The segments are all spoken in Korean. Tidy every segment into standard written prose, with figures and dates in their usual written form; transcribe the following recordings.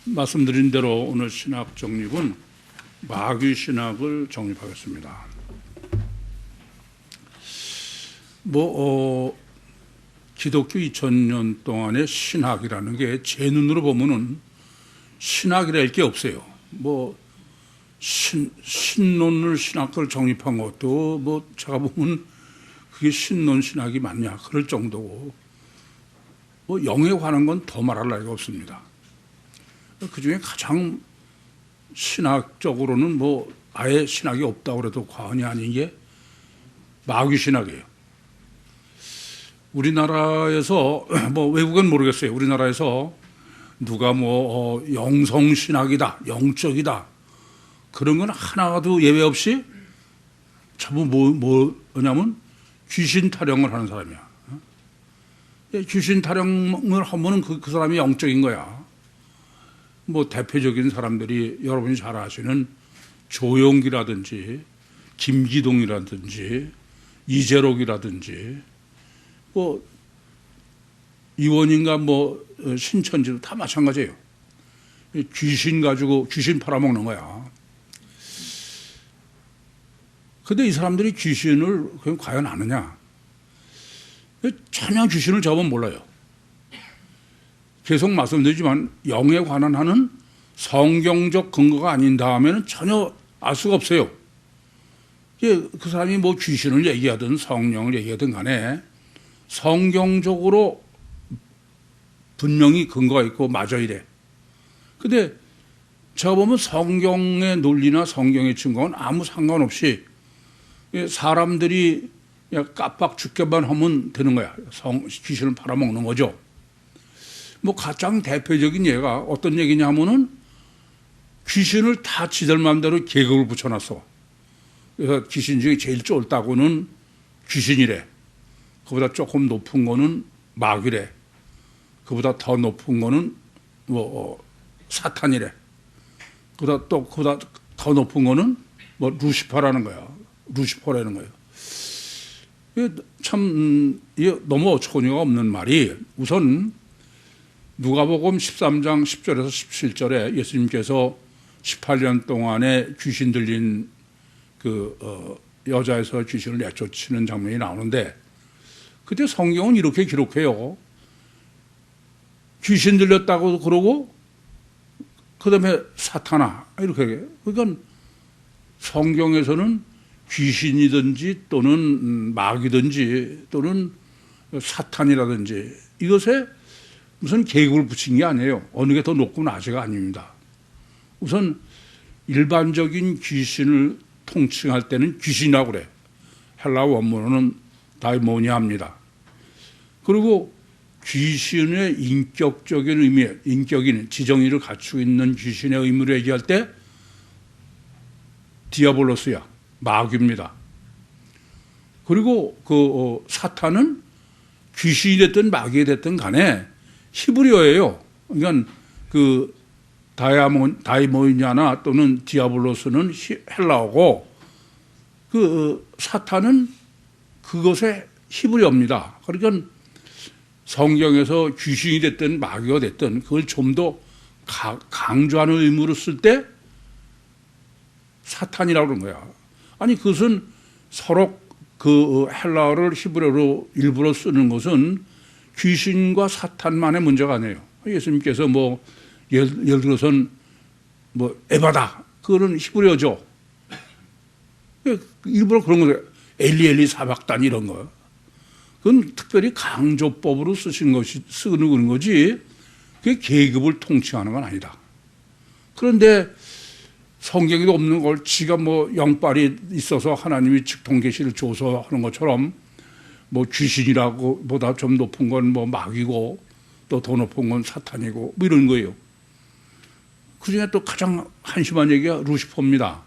말씀드린 대로 오늘 신학 정립은 마귀 신학을 정립하겠습니다. 기독교 2000년 동안의 신학이라는 게 제 눈으로 보면은 신학이라 할 게 없어요. 신론을 신학을 정립한 것도 제가 보면 그게 신론 신학이 맞냐 그럴 정도고 영에 관한 건 더 말할 나위가 없습니다. 그 중에 가장 신학적으로는 아예 신학이 없다고 해도 과언이 아닌 게 마귀 신학이에요. 우리나라에서 외국은 모르겠어요. 우리나라에서 누가 영성 신학이다, 영적이다 그런 건 하나도 예외 없이 전부 뭐냐면 귀신 타령을 하는 사람이야. 귀신 타령을 하면은 그 사람이 영적인 거야. 대표적인 사람들이 여러분이 잘 아시는 조용기라든지 김기동이라든지 이재록이라든지 이원인가 신천지도 다 마찬가지예요. 귀신 가지고 귀신 팔아먹는 거야. 근데 이 사람들이 귀신을 과연 아느냐? 전혀 귀신을 저는 몰라요. 계속 말씀드리지만 영에 관한 하는 성경적 근거가 아닌 다음에는 전혀 알 수가 없어요. 그 사람이 귀신을 얘기하든 성령을 얘기하든 간에 성경적으로 분명히 근거가 있고 맞아 이래. 근데 제가 보면 성경의 논리나 성경의 증거는 아무 상관없이 사람들이 그냥 깜빡 죽게만 하면 되는 거야. 귀신을 팔아먹는 거죠. 가장 대표적인 예가 어떤 얘기냐면은 귀신을 다 지들 마음대로 계급을 붙여놨어. 그래서 귀신 중에 제일 쫄다고는 귀신이래. 그보다 조금 높은 거는 마귀래. 그보다 더 높은 거는 사탄이래. 그보다 더 높은 거는 루시퍼라는 거야. 루시퍼라는 거예요. 참 너무 어처구니가 없는 말이 우선 누가복음 13장 10절에서 17절에 예수님께서 18년 동안에 귀신 들린 여자에서 귀신을 내쫓는 장면이 나오는데 그때 성경은 이렇게 기록해요. 귀신 들렸다고 그러고 그 다음에 사탄아 이렇게 해요. 그러니까 성경에서는 귀신이든지 또는 마귀든지 또는 사탄이라든지 이것에 무슨 계급을 붙인 게 아니에요. 어느 게 더 높고 낮이가 아닙니다. 우선 일반적인 귀신을 통칭할 때는 귀신이라고 그래. 헬라 원문으로는 다이모니아입니다. 그리고 귀신의 인격적인 의미, 인격인 지정의를 갖추고 있는 귀신의 의미를 얘기할 때 디아볼로스야, 마귀입니다. 그리고 사탄은 귀신이 됐든 마귀가 됐든 간에 히브리어예요. 그러니까 다이모니아나 또는 디아블로스는 헬라어고 사탄은 그것의 히브리어입니다. 그러니까 성경에서 귀신이 됐든 마귀가 됐든 그걸 좀 더 강조하는 의미로 쓸 때 사탄이라고 그런 거야. 아니 그것은 서로 헬라어를 히브리어로 일부러 쓰는 것은 귀신과 사탄만의 문제가 아니에요. 예수님께서 예를 들어서는 에바다 그거는 히브리어죠. 일부러 그런 거예요. 엘리 사박단 이런 거. 그건 특별히 강조법으로 쓰는 거지 그게 계급을 통칭하는 건 아니다. 그런데 성경에도 없는 걸 지가 영빨이 있어서 하나님이 직통계시를 줘서 하는 것처럼 귀신이라고 보다 좀 높은 건 마귀고 또 더 높은 건 사탄이고 이런 거예요. 그 중에 또 가장 한심한 얘기가 루시퍼입니다.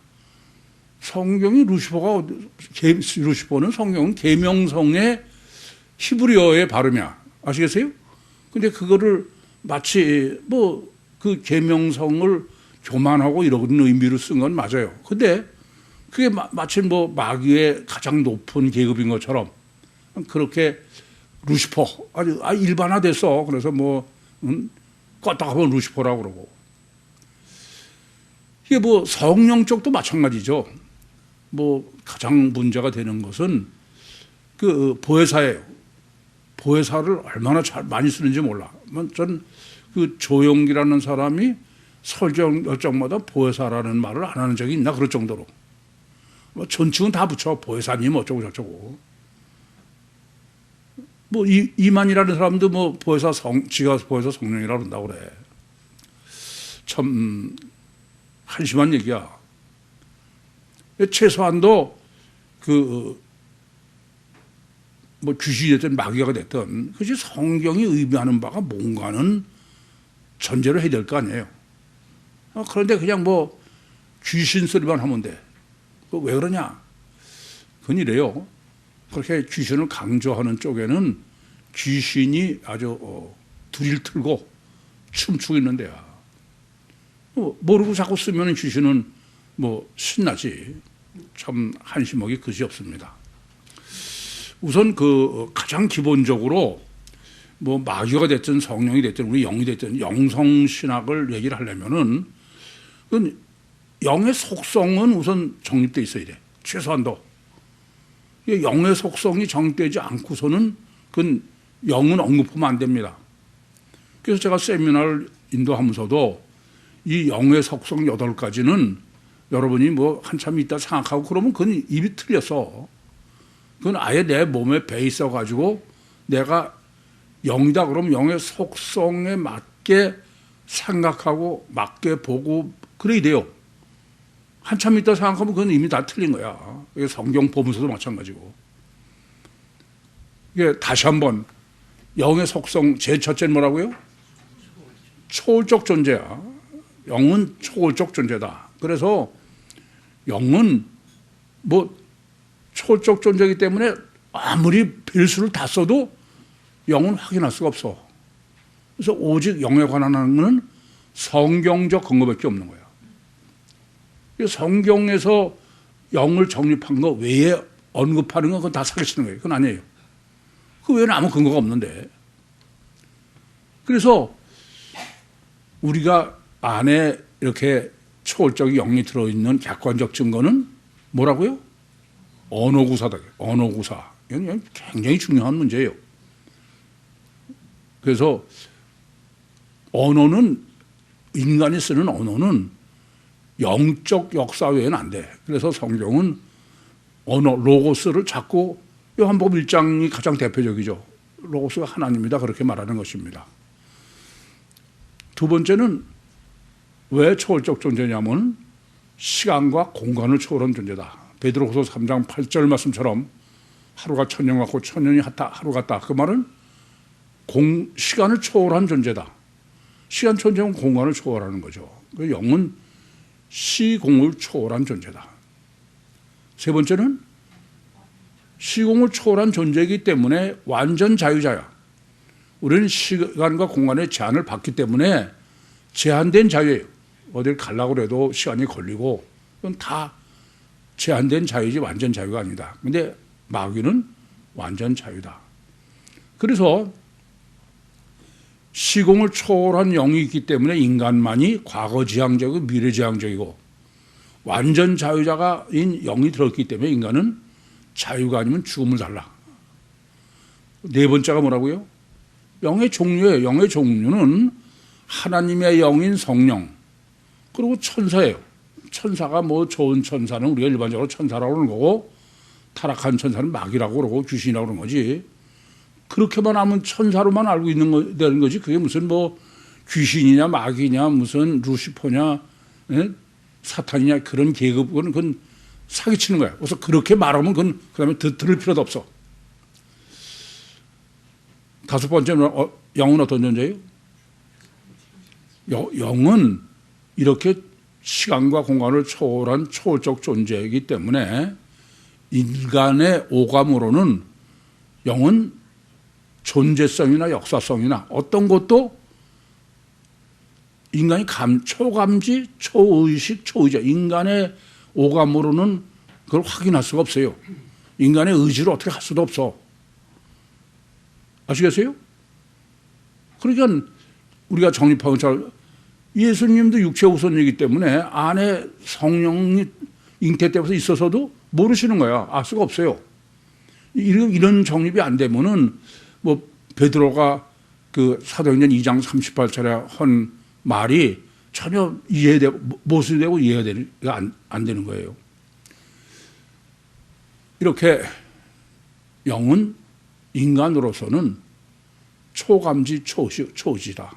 성경이 루시퍼는 성경은 계명성의 히브리어의 발음이야. 아시겠어요? 근데 그거를 마치 그 계명성을 교만하고 이런 의미로 쓴 건 맞아요. 근데 그게 마치 마귀의 가장 높은 계급인 것처럼 그렇게 루시퍼 아주 일반화됐어. 그래서 껐다가 하면 루시퍼라고 그러고. 이게 뭐 성령 쪽도 마찬가지죠. 뭐 가장 문제가 되는 것은 그 보혜사예요. 보혜사를 얼마나 많이 쓰는지 몰라. 전 그 조용기라는 사람이 설정 몇 장마다 보혜사라는 말을 안 하는 적이 있나 그럴 정도로. 뭐 존칭은 다 붙여. 보혜사님 어쩌고 저쩌고. 뭐 이만이라는 사람도 뭐 보혜사 지가 보혜사 성령이라 그런다고 그래. 참 한심한 얘기야. 최소한도 뭐 귀신이 됐든 마귀가 됐든 그것이 성경이 의미하는 바가 뭔가는 전제로 해야 될 거 아니에요. 그런데 그냥 뭐 귀신 소리만 하면 돼. 왜 그러냐? 그건 이래요. 그렇게 귀신을 강조하는 쪽에는 귀신이 아주 두리를 틀고 춤추고 있는 데야. 모르고 자꾸 쓰면 귀신은 뭐 신나지. 참 한심하기 그지 없습니다. 우선 가장 기본적으로 뭐 마귀가 됐든 성령이 됐든 우리 영이 됐든 영성신학을 얘기를 하려면은 그건 영의 속성은 우선 정립되어 있어야 돼. 최소한도. 영의 속성이 정립되지 않고서는 그건 영은 언급하면 안 됩니다. 그래서 제가 세미나를 인도하면서도 이 영의 속성 8가지는 여러분이 뭐 한참 있다 생각하고 그러면 그건 입이 틀렸어. 그건 아예 내 몸에 배 있어가지고 내가 영이다 그러면 영의 속성에 맞게 생각하고 맞게 보고 그래야 돼요. 한참 있다 생각하면 그건 이미 다 틀린 거야. 성경 보면서도 마찬가지고. 이게 다시 한번 영의 속성 제일 첫째는 뭐라고요? 초월적 존재야. 영은 초월적 존재다. 그래서 영은 뭐 초월적 존재이기 때문에 아무리 별수를 다 써도 영은 확인할 수가 없어. 그래서 오직 영에 관한 것은 성경적 근거밖에 없는 거야. 성경에서 영을 정립한 거 외에 언급하는 건 그건 다 사기치는 거예요. 그건 아니에요. 그 외에는 아무 근거가 없는데. 그래서 우리가 안에 이렇게 초월적 영이 들어있는 객관적 증거는 뭐라고요? 언어구사다. 언어구사. 이건 굉장히 중요한 문제예요. 그래서 언어는 인간이 쓰는 언어는 영적 역사 외에는 안 돼. 그래서 성경은 언어, 로고스를 자꾸 요한복음 1장이 가장 대표적이죠. 로고스가 하나님이다 그렇게 말하는 것입니다. 두 번째는 왜 초월적 존재냐면 시간과 공간을 초월한 존재다. 베드로후서 3장 8절 말씀처럼 하루가 천년 같고 천년이 하루 같다. 그 말은 시간을 초월한 존재다. 시간 존재는 공간을 초월하는 거죠. 영은 시공을 초월한 존재다. 세 번째는 시공을 초월한 존재이기 때문에 완전 자유자야. 우리는 시간과 공간의 제한을 받기 때문에 제한된 자유예요. 어딜 가려고 해도 시간이 걸리고 그건 다 제한된 자유지 완전 자유가 아니다. 그런데 마귀는 완전 자유다. 그래서 시공을 초월한 영이 있기 때문에 인간만이 과거지향적이고 미래지향적이고 완전 자유자가인 영이 들었기 때문에 인간은 자유가 아니면 죽음을 달라. 네 번째가 뭐라고요? 영의 종류예요. 영의 종류는 하나님의 영인 성령 그리고 천사예요. 천사가 뭐 좋은 천사는 우리가 일반적으로 천사라고 그러는 거고 타락한 천사는 마귀라고 그러고 귀신이라고 그러는 거지. 그렇게만 하면 천사로만 알고 되는 거지. 그게 무슨 뭐 귀신이냐 마귀냐 무슨 루시퍼냐 사탄이냐 그런 계급은 그건 사기치는 거야. 그래서 그렇게 말하면 그건 그다음에 들을 필요도 없어. 다섯 번째는 영은 어떤 존재예요? 영은 이렇게 시간과 공간을 초월한 초월적 존재이기 때문에 인간의 오감으로는 영은 존재성이나 역사성이나 어떤 것도 인간이 초감지, 초의식, 초의자 인간의 오감으로는 그걸 확인할 수가 없어요. 인간의 의지를 어떻게 할 수도 없어. 아시겠어요? 그러니까 우리가 정립하고 잘 예수님도 육체 우선이기 때문에 안에 성령이 잉태 때부터 있어서도 모르시는 거야. 알 수가 없어요. 이런 정립이 안 되면은 뭐 베드로가 그 사도행전 2장 38절에 한 말이 전혀 이해되고 모순되고 이해가 안 되는 거예요. 이렇게 영은 인간으로서는 초감지 초지다.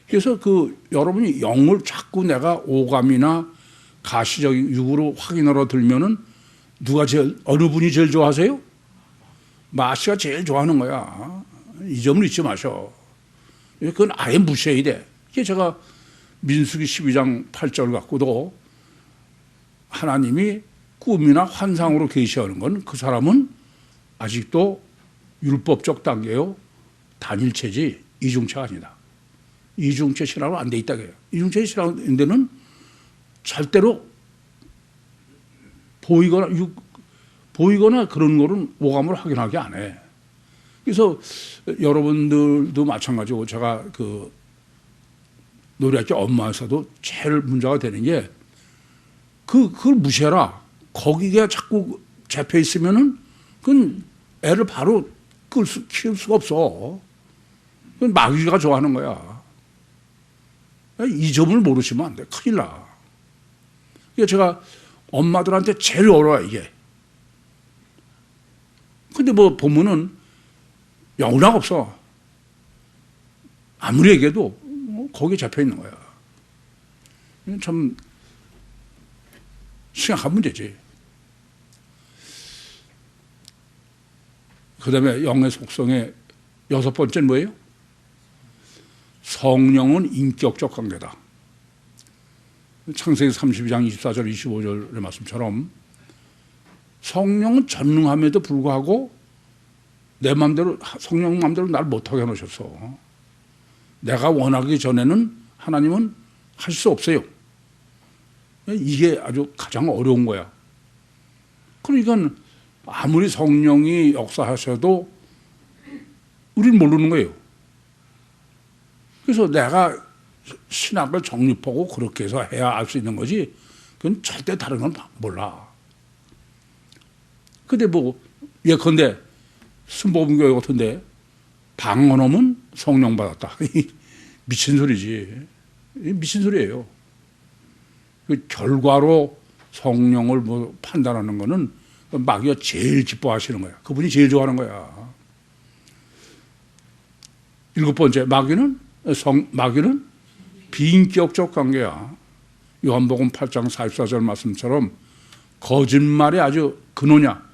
그래서 여러분이 영을 자꾸 내가 오감이나 가시적인 육으로 확인하러 들면은 어느 분이 제일 좋아하세요? 마씨가 제일 좋아하는 거야. 이 점을 잊지 마셔. 그건 아예 무시해야 돼. 이게 제가 민수기 12장 8절 갖고도 하나님이 꿈이나 환상으로 계시하는 건 그 사람은 아직도 율법적 단계요. 단일체지 이중체가 아니다. 이중체 신앙으로 안 돼 있다. 이중체 신앙인데는 절대로 보이거나 그런 거는 오감으로 확인하게 안 해. 그래서 여러분들도 마찬가지고 제가 노래학교 엄마에서도 제일 문제가 되는 게 그걸 무시해라. 거기에 자꾸 잡혀 있으면은 그건 애를 바로 키울 수가 없어. 그건 마귀가 좋아하는 거야. 이 점을 모르시면 안 돼. 큰일 나. 그러니까 제가 엄마들한테 제일 어려워요, 이게. 근데 뭐 보면은 영락 없어. 아무리 얘기해도 거기에 잡혀 있는 거야. 참 심각한 문제지. 그 다음에 영의 속성의 6번째는 뭐예요? 성령은 인격적 관계다. 창세기 32장 24절 25절의 말씀처럼 성령은 전능함에도 불구하고 내 마음대로 성령 마음대로 날 못하게 해놓으셨어. 내가 원하기 전에는 하나님은 할 수 없어요. 이게 아주 가장 어려운 거야. 그러니까 아무리 성령이 역사하셔도 우리는 모르는 거예요. 그래서 내가 신학을 정립하고 그렇게 해서 해야 알 수 있는 거지 그건 절대 다른 건 몰라. 근데 뭐 예컨대 순복음교회 같은데 방언하면 성령 받았다. 미친 소리지. 미친 소리예요. 그 결과로 성령을 뭐 판단하는 거는 마귀가 제일 기뻐하시는 거야. 그분이 제일 좋아하는 거야. 7번째, 마귀는 비인격적 관계야. 요한복음 8장 44절 말씀처럼 거짓말이 아주 근원이야.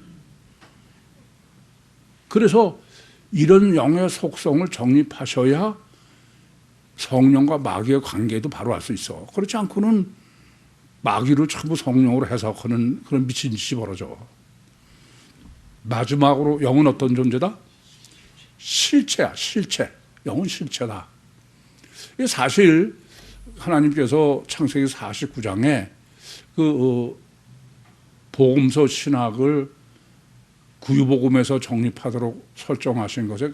그래서 이런 영의 속성을 정립하셔야 성령과 마귀의 관계도 바로 알 수 있어. 그렇지 않고는 마귀를 전부 성령으로 해석하는 그런 미친 짓이 벌어져. 마지막으로 영은 어떤 존재다? 실체야, 실체. 영은 실체다. 사실 하나님께서 창세기 49장에 복음서 신학을 구유복음에서 정립하도록 설정하신 것의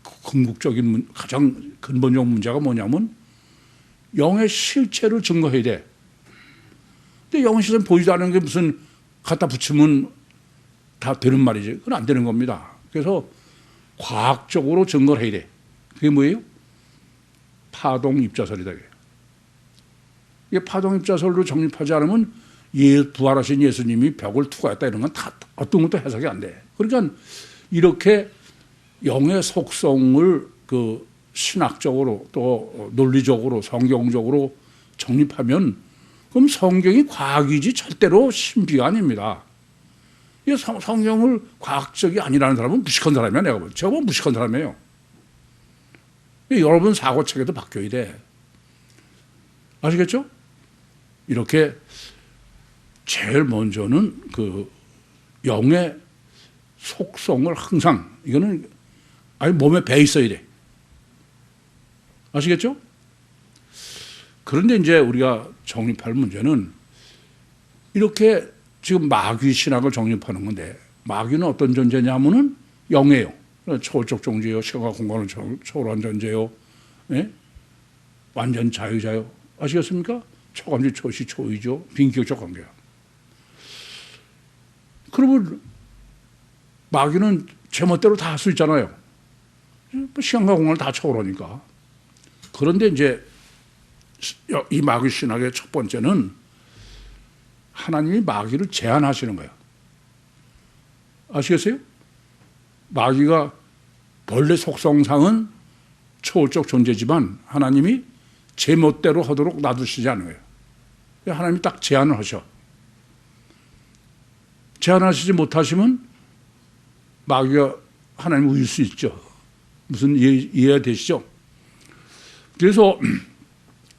궁극적인 가장 근본적 문제가 뭐냐면 영의 실체를 증거해야 돼. 근데 영의 실체는 보이지 않는 게 무슨 갖다 붙이면 다 되는 말이지. 그건 안 되는 겁니다. 그래서 과학적으로 증거를 해야 돼. 그게 뭐예요? 파동 입자설이다. 이게 파동 입자설로 정립하지 않으면 부활하신 예수님이 벽을 투과했다 이런 건 다 어떤 것도 해석이 안 돼. 그러니까 이렇게 영의 속성을 신학적으로 또 논리적으로 성경적으로 정립하면 그럼 성경이 과학이지 절대로 신비가 아닙니다. 성경을 과학적이 아니라는 사람은 무식한 사람이야. 내가 보면 제가 보면 무식한 사람이에요. 여러분 사고체계도 바뀌어야 돼. 아시겠죠? 이렇게 제일 먼저는 영의 속성을 항상 이거는 아니 몸에 배 있어야 돼. 아시겠죠? 그런데 이제 우리가 정립할 문제는 이렇게 지금 마귀 신학을 정립하는 건데 마귀는 어떤 존재냐면은 영이에요. 초월적 존재요, 시간과 공간을 초월한 존재요. 예? 완전 자유자요. 아시겠습니까? 초감지 초시 초의죠. 빈격적 관계야. 그러면 마귀는 제멋대로 다 할 수 있잖아요. 시간과 공간을 다 초월하니까. 그런데 이제 이 마귀 신학의 첫 번째는 하나님이 마귀를 제한하시는 거예요. 아시겠어요? 마귀가 본래 속성상은 초월적 존재지만 하나님이 제멋대로 하도록 놔두시지 않은 거예요. 하나님이 딱 제한을 하셔. 제한하시지 못하시면 마귀가 하나님을 우길 수 있죠. 무슨 이해가 되시죠? 그래서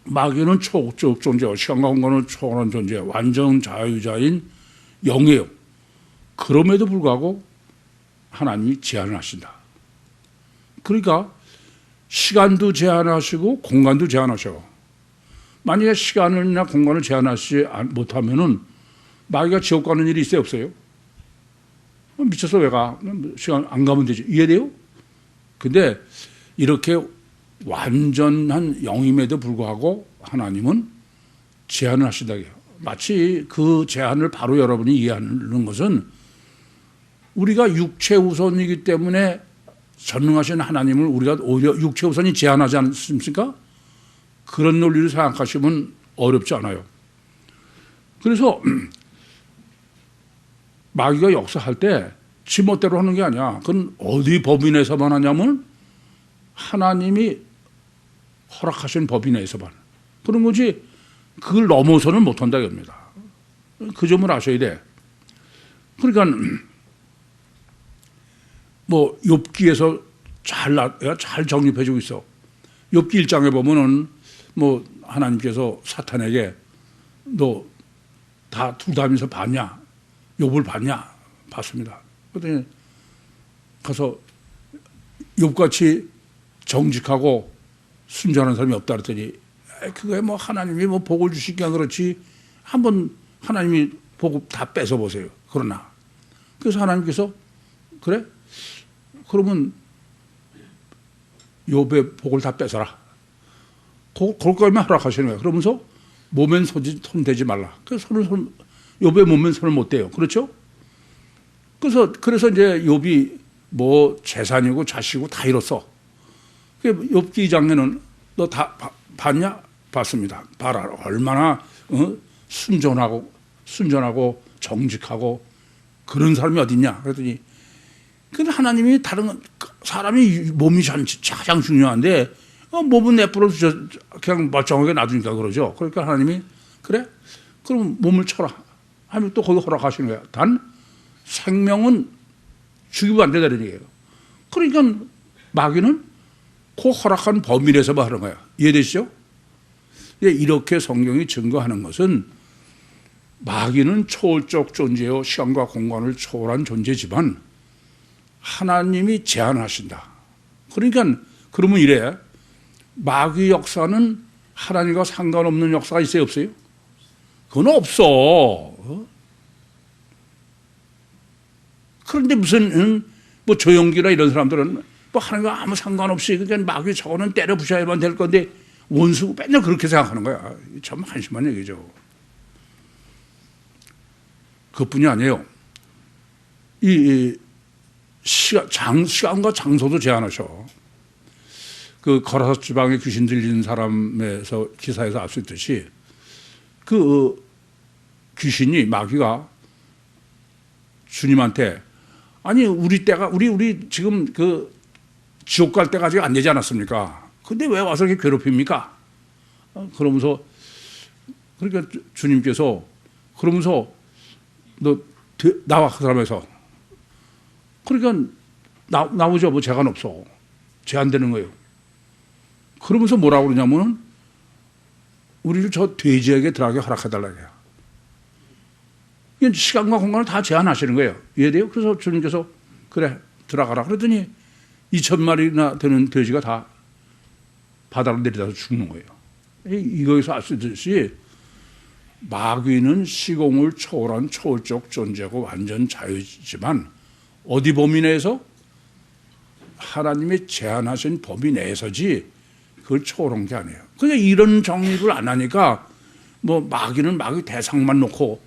마귀는 초월적 존재와 시간과 공간을 초월한 존재, 완전 자유자인 영이에요. 그럼에도 불구하고 하나님이 제한을 하신다. 그러니까 시간도 제한하시고 공간도 제한하셔. 만약에 시간이나 공간을 제한하시지 못하면은 마귀가 지옥 가는 일이 있어요, 없어요? 미쳐서 왜 가? 시간 안 가면 되지. 이해돼요? 근데 이렇게 완전한 영임에도 불구하고 하나님은 제한을 하신다. 마치 그 제한을 바로 여러분이 이해하는 것은 우리가 육체 우선이기 때문에 전능하신 하나님을 우리가 오히려 육체 우선이 제한하지 않습니까? 그런 논리를 생각하시면 어렵지 않아요. 그래서 마귀가 역사할 때 지멋대로 하는 게 아니야. 그건 어디 법인 내에서만 하냐면 하나님이 허락하신 법인 내에서만. 그런 거지 그걸 넘어서는 못한다 이겁니다. 그 점을 아셔야 돼. 그러니까 뭐 욥기에서 잘 정립해주고 있어. 욥기 1장에 보면은 뭐 하나님께서 사탄에게 너 다 둘 다면서 봤냐? 욥을 봤냐? 봤습니다. 그랬더니 가서 욥같이 정직하고 순전한 사람이 없다 그랬더니 그게 뭐 하나님이 뭐 복을 주시기가 그렇지 한번 하나님이 복 다 뺏어 보세요. 그러나 그래서 하나님께서 그래? 그러면 욥의 복을 다 뺏어라. 그걸까지만 허락하시는 거예요. 그러면서 몸엔 손 대지 말라. 그래서 욥의 몸엔 손을 못 대요. 그렇죠? 그래서 이제 욥이 뭐 재산이고 자식이고 다 잃었어. 욥기 2장에는 너 다 봤냐? 봤습니다. 봐라. 얼마나 순전하고 정직하고 그런 사람이 어딨냐? 그랬더니 근데 하나님이 다른 사람이 몸이 가장 중요한데 몸은 내버려서 그냥 멀쩡하게 놔두니까 그러죠. 그러니까 하나님이 그래? 그럼 몸을 쳐라. 하면 또 거기 허락하시는 거야. 단 생명은 죽이면 안 된다는 얘기예요. 그러니까 마귀는 그 허락한 범위 내에서만 하는 거야. 이해되시죠? 이렇게 성경이 증거하는 것은 마귀는 초월적 존재요 시간과 공간을 초월한 존재지만 하나님이 제한하신다. 그러니까 그러면 이래. 마귀 역사는 하나님과 상관없는 역사가 있어요, 없어요? 그건 없어. 그런데 무슨 뭐 조용기나 이런 사람들은 뭐 하나님과 아무 상관없이 그러니까 마귀 저거는 때려 부셔야만 될 건데 원수 맨날 그렇게 생각하는 거야. 참 한심한 얘기죠. 그뿐이 아니에요. 이 시간과 장소도 제한하셔. 그 거라사 지방에 귀신 들린 사람에서 기사에서 알 수 있듯이 그 귀신이 마귀가 주님한테 아니 우리 지금 그 지옥 갈 때가 아직 안 되지 않았습니까? 근데 왜 와서 이렇게 괴롭힙니까? 그러면서 그러니까 주님께서 그러면서 너 나와 그 사람에서 그러니까 나오죠. 뭐 제한 없어. 제한되는 거예요. 그러면서 뭐라고 그러냐면은 우리를 저 돼지에게 들어가게 허락해달라고 해요. 시간과 공간을 다 제한하시는 거예요. 이해돼요? 그래서 주님께서 그래 들어가라 그랬더니 2,000마리나 되는 돼지가 다 바다로 내려다서 죽는 거예요. 이거에서 알 수 있듯이 마귀는 시공을 초월한 초월적 존재고 완전 자유지만 어디 범위 내에서 하나님이 제한하신 범위 내에서지 그걸 초월한 게 아니에요. 그냥 이런 정리를 안 하니까 뭐 마귀는 마귀 대상만 놓고,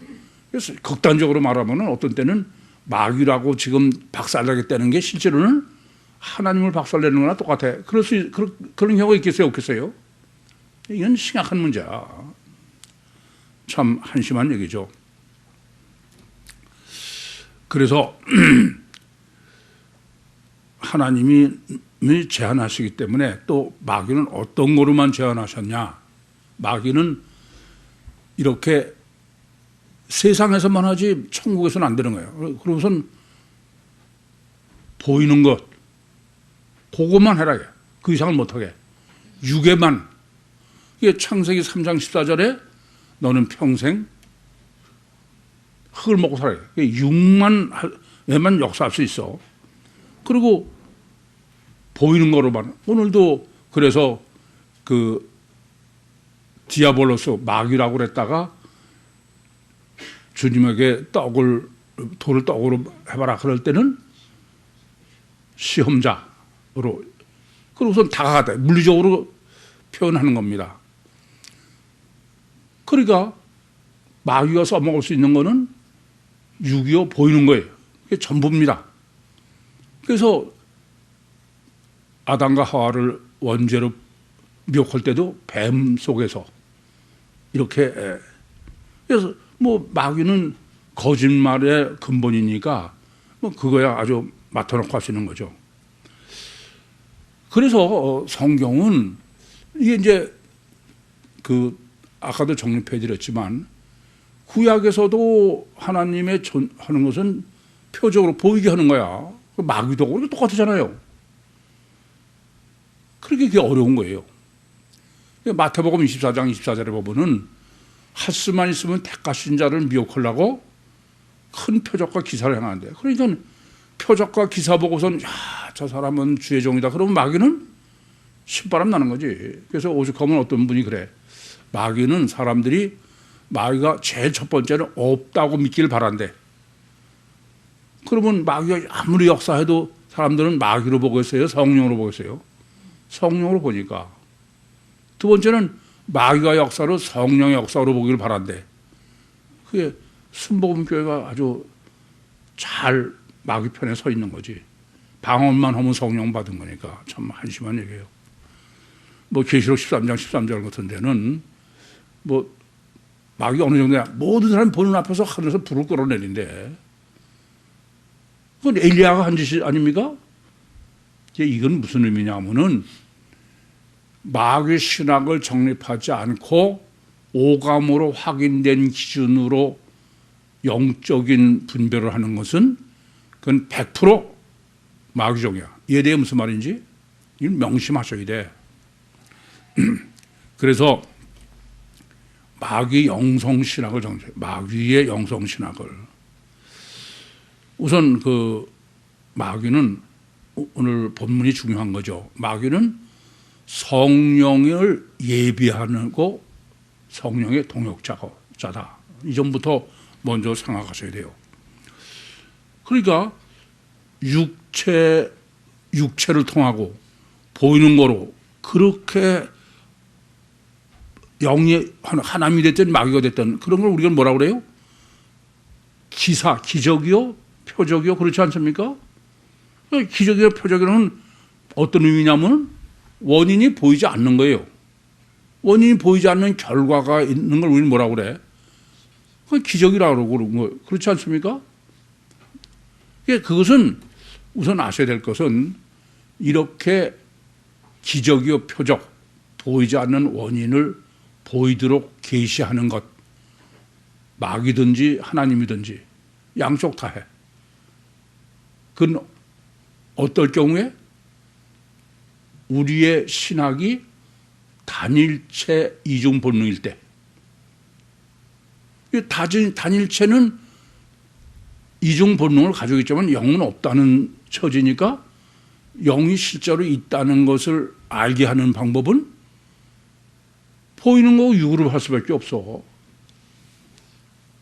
그래서 극단적으로 말하면 어떤 때는 마귀라고 지금 박살나겠다는 게 실제로는 하나님을 박살내는 거나 똑같아. 그런 경우가 있겠어요, 없겠어요? 이건 심각한 문제야. 참 한심한 얘기죠. 그래서 하나님이 제한하시기 때문에 또 마귀는 어떤 거로만 제한하셨냐? 마귀는 이렇게 세상에서만 하지 천국에서는 안 되는 거예요. 그러고선 보이는 것, 그것만 해라. 그 이상을 못하게. 육에만. 이게 창세기 3장 14절에 너는 평생 흙을 먹고 살아야 돼. 육만에만 역사할 수 있어. 그리고 보이는 거로만. 오늘도 그래서 그 디아볼로스 마귀라고 그랬다가 주님에게 돌을 떡으로 해봐라 그럴 때는 시험자로, 그러고선 다가가다 물리적으로 표현하는 겁니다. 그러니까 마귀가 써먹을 수 있는 거는 육이요 보이는 거예요. 그게 전부입니다. 그래서 아담과 하와를 원죄로 미혹할 때도 뱀 속에서 이렇게, 그래서 뭐 마귀는 거짓말의 근본이니까 뭐 그거야 아주 맡아놓고 할 수 있는 거죠. 그래서 성경은 이게 이제 그 아까도 정립해 드렸지만 구약에서도 하나님의 하는 것은 표적으로 보이게 하는 거야. 마귀도 그렇게 똑같잖아요. 그렇게 그게 어려운 거예요. 마태복음 24장 24절에 보면은 할 수만 있으면 택하신 자를 미혹하려고 큰 표적과 기사를 행하는데, 그러니까 표적과 기사 보고선 저 사람은 주의 종이다 그러면 마귀는 신바람 나는 거지. 그래서 오죽하면 어떤 분이 그래, 마귀는 사람들이 마귀가 제일 첫 번째는 없다고 믿기를 바란대. 그러면 마귀가 아무리 역사해도 사람들은 마귀로 보겠어요, 성령으로 보겠어요? 성령으로 보니까. 두 번째는 마귀가 역사로 성령의 역사로 보기를 바란대. 그게 순복음교회가 아주 잘 마귀 편에 서 있는 거지. 방언만 하면 성령 받은 거니까 참 한심한 얘기예요. 뭐 계시록 13장 13절 같은 데는 뭐 마귀 어느 정도냐, 모든 사람이 보는 앞에서 하늘에서 불을 끌어내린대. 그건 엘리야가 한 짓이 아닙니까? 이건 무슨 의미냐면은 마귀 신학을 정립하지 않고 오감으로 확인된 기준으로 영적인 분별을 하는 것은 그건 100% 마귀종이야. 이에 대해 무슨 말인지 이건 명심하셔야 돼. 그래서 마귀 영성신학을 정립해. 마귀의 영성신학을. 우선 그 마귀는, 오늘 본문이 중요한 거죠. 마귀는 성령을 예비하고 성령의 동역자다. 이 점부터 먼저 생각하셔야 돼요. 그러니까 육체를 통하고 보이는 거로 그렇게 영이 하나님이 됐든 마귀가 됐든 그런 걸 우리가 뭐라고 그래요? 기적이요? 표적이요? 그렇지 않습니까? 기적이요? 표적이라는 어떤 의미냐면 원인이 보이지 않는 거예요. 원인이 보이지 않는 결과가 있는 걸 우리는 뭐라고 그래? 그건 기적이라고 그러는 거예요. 그렇지 않습니까? 그것은 우선 아셔야 될 것은 이렇게 기적이요 표적, 보이지 않는 원인을 보이도록 계시하는 것, 마귀든지 하나님이든지 양쪽 다 해. 그건 어떨 경우에? 우리의 신학이 단일체 이중 본능일 때. 단일체는 이중 본능을 가지고 있지만 영은 없다는 처지니까 영이 실제로 있다는 것을 알게 하는 방법은 보이는 거 육으로 할 수밖에 없어.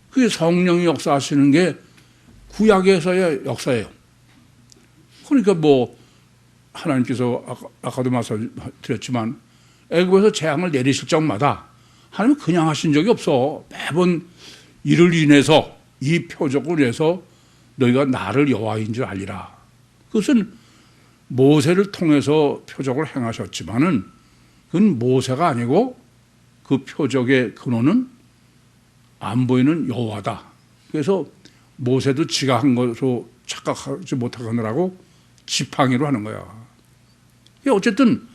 그게 성령이 역사하시는 게 구약에서의 역사예요. 그러니까 뭐 하나님께서 아까도 말씀드렸지만 애굽에서 재앙을 내리실 적마다 하나님은 그냥 하신 적이 없어. 매번 이를 인해서, 이 표적을 위해서 너희가 나를 여호와인 줄 알리라. 그것은 모세를 통해서 표적을 행하셨지만은 그건 모세가 아니고 그 표적의 근원은 안 보이는 여호와다. 그래서 모세도 지가 한 것으로 착각하지 못하느라고 지팡이로 하는 거야. 어쨌든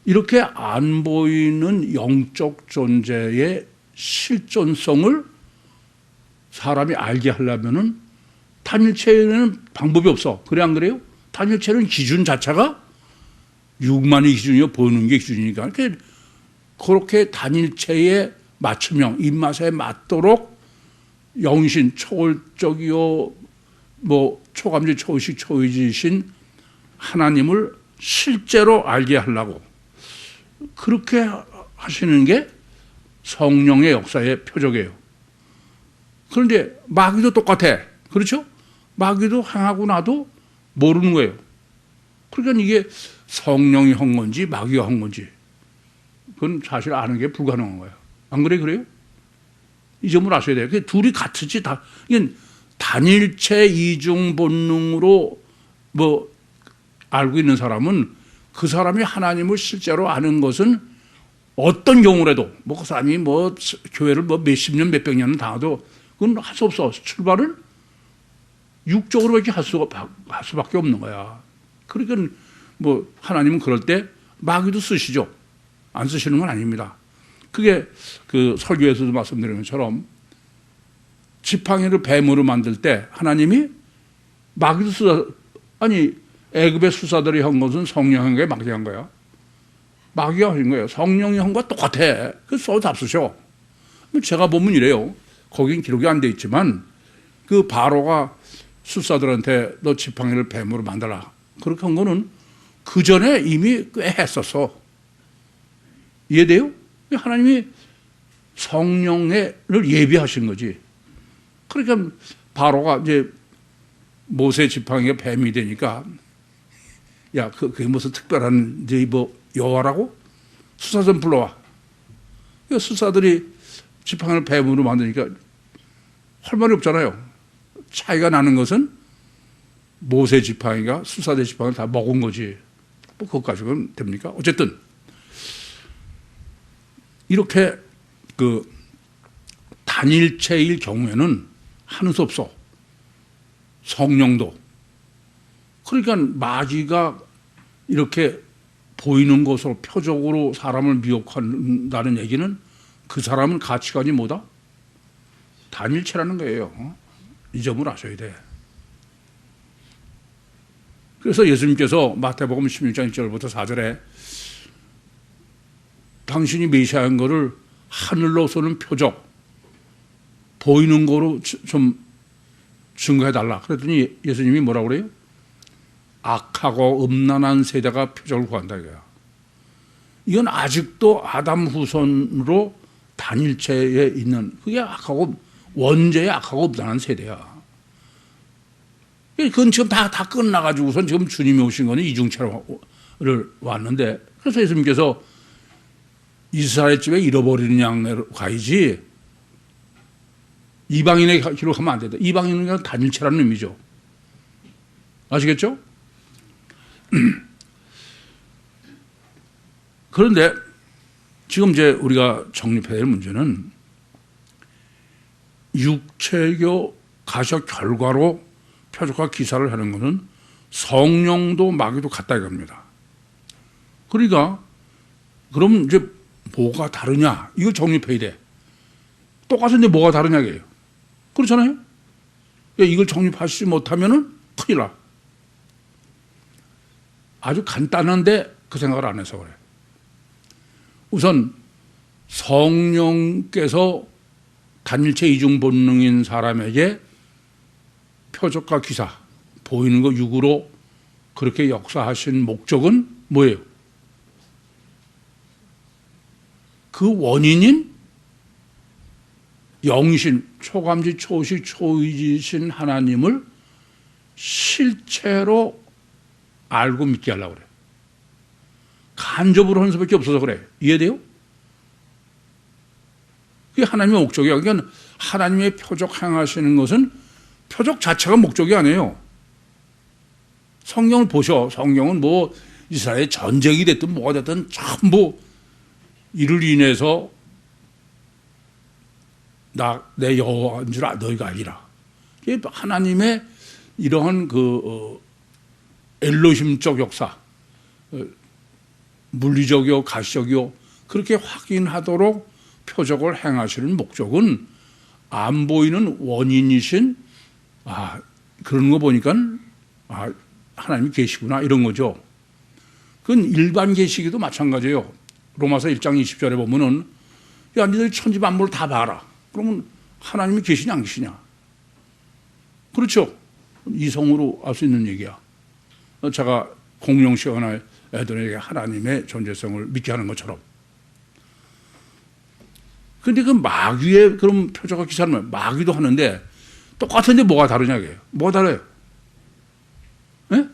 이렇게 안 보이는 영적 존재의 실존성을 사람이 알게 하려면은 단일체는 방법이 없어. 그래 안 그래요? 단일체는 기준 자체가 육만의 기준이요, 보이는 게 기준이니까. 그렇게 단일체의 맞춤형, 입맛에 맞도록 영신, 초월적이요, 뭐 초감지, 초의식, 초의지신 하나님을 실제로 알게 하려고 그렇게 하시는 게 성령의 역사의 표적이에요. 그런데 마귀도 똑같아. 그렇죠? 마귀도 행하고 나도 모르는 거예요. 그러니까 이게 성령이 한 건지 마귀가 한 건지 그건 사실 아는 게 불가능한 거예요. 안 그래? 그래요? 이 점을 아셔야 돼요. 둘이 같을지 다, 이건 단일체 이중 본능으로 뭐 알고 있는 사람은 그 사람이 하나님을 실제로 아는 것은 어떤 경우라도 뭐 그 사람이 뭐 교회를 뭐 몇십 년, 몇백 년은 다녀도 그건 할 수 없어. 출발은 육적으로밖에 할 수밖에 없는 거야. 그러니까 뭐 하나님은 그럴 때 마귀도 쓰시죠. 안 쓰시는 건 아닙니다. 그게 그 설교에서도 말씀드린 것처럼 지팡이를 뱀으로 만들 때 하나님이 마귀도 쓰다, 아니 애굽의 수사들이 한 것은 성령이 한 거에 마귀가 한 거야. 마귀가 한 거예요. 성령이 한 거와 똑같아. 그래서 써 잡수셔. 제가 보면 이래요. 거긴 기록이 안 돼 있지만 그 바로가 술사들한테 너 지팡이를 뱀으로 만들라. 그렇게 한 거는 그 전에 이미 꽤 했었어. 이해돼요? 하나님이 성령을 예비하신 거지. 그러니까 바로가 이제 모세 지팡이가 뱀이 되니까 야, 그게 무슨 특별한 이제 뭐 여호와라고? 수사 좀 불러와. 수사들이 지팡이를 뱀으로 만드니까 할 말이 없잖아요. 차이가 나는 것은 모세 지팡이가 수사대 지팡이를 다 먹은 거지. 뭐 그것 가지고는 됩니까? 어쨌든 이렇게 그 단일체일 경우에는 하는 수 없어. 성령도. 그러니까 마귀가 이렇게 보이는 것으로 표적으로 사람을 미혹한다는 얘기는 그 사람은 가치관이 뭐다? 단일체라는 거예요. 이 점을 아셔야 돼. 그래서 예수님께서 마태복음 16장 1절부터 4절에 당신이 메시아인 거를 하늘로서는 표적, 보이는 거로 좀 증거해달라. 그랬더니 예수님이 뭐라고 그래요? 악하고 음란한 세대가 표적을 구한다 이거야. 이건 아직도 아담 후손으로 단일체에 있는, 그게 악하고 원죄의 악하고 음란한 세대야. 그건 지금 다 끝나가지고선 지금 주님이 오신 거는 이중체를 왔는데, 그래서 예수님께서 이스라엘 집에 잃어버리는 양으로 가야지 이방인에게 기록하면 안 된다. 이방인은 단일체라는 의미죠. 아시겠죠? 그런데 지금 이제 우리가 정립해야 될 문제는 육체교 가셔 결과로 표적과 기사를 하는 것은 성령도 마귀도 같다 이겁니다. 그러니까 그럼 이제 뭐가 다르냐? 이걸 정립해야 돼. 똑같은데 뭐가 다르냐 이게요. 그렇잖아요? 이걸 정립하시지 못하면은 큰일 나. 아주 간단한데 그 생각을 안 해서 그래. 우선 성령께서 단일체 이중 본능인 사람에게 표적과 기사, 보이는 거 육으로 그렇게 역사하신 목적은 뭐예요? 그 원인인 영신, 초감지, 초식, 초의지신 하나님을 실체로 알고 믿게 하려고 그래요. 간접으로 하는 수밖에 없어서 그래. 이해돼요? 그게 하나님의 목적이야. 그러니까 하나님의 표적 행하시는 것은 표적 자체가 목적이 아니에요. 성경을 보셔. 성경은 뭐 이스라엘 전쟁이 됐든 뭐가 됐든 전부 이를 인해서 내 여호와인 줄 너희가 알리라. 하나님의 이러한 엘로힘적 역사, 물리적이요 가시적이요 그렇게 확인하도록 표적을 행하시는 목적은 안 보이는 원인이신 그런 거 보니까 하나님이 계시구나 이런 거죠. 그건 일반 계시기도 마찬가지예요. 로마서 1장 20절에 보면은 야 니들 천지 만물을 다 봐라. 그러면 하나님이 계시냐 안 계시냐. 그렇죠. 이성으로 알 수 있는 얘기야. 제가 공룡 시간에 애들에게 하나님의 존재성을 믿게 하는 것처럼. 근데 그 마귀의 그럼 표적과 기사는 마귀도 하는데 똑같은데 뭐가 다르냐고요. 뭐가 달라요? 예?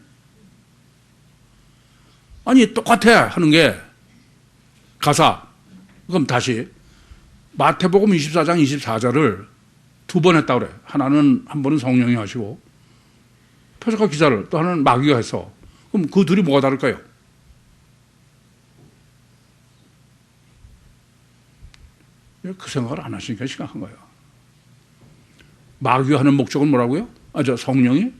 아니 똑같아 하는 게 가사. 그럼 다시 마태복음 24장 24절을 두 번 했다 그래. 하나는 한 번은 성령이 하시고 표적과 기사를 또 하나는 마귀가 했어. 그럼 그 둘이 뭐가 다를까요? 그 생각을 안 하시니까 심각한 거예요. 마귀가 하는 목적은 뭐라고요? 성령이?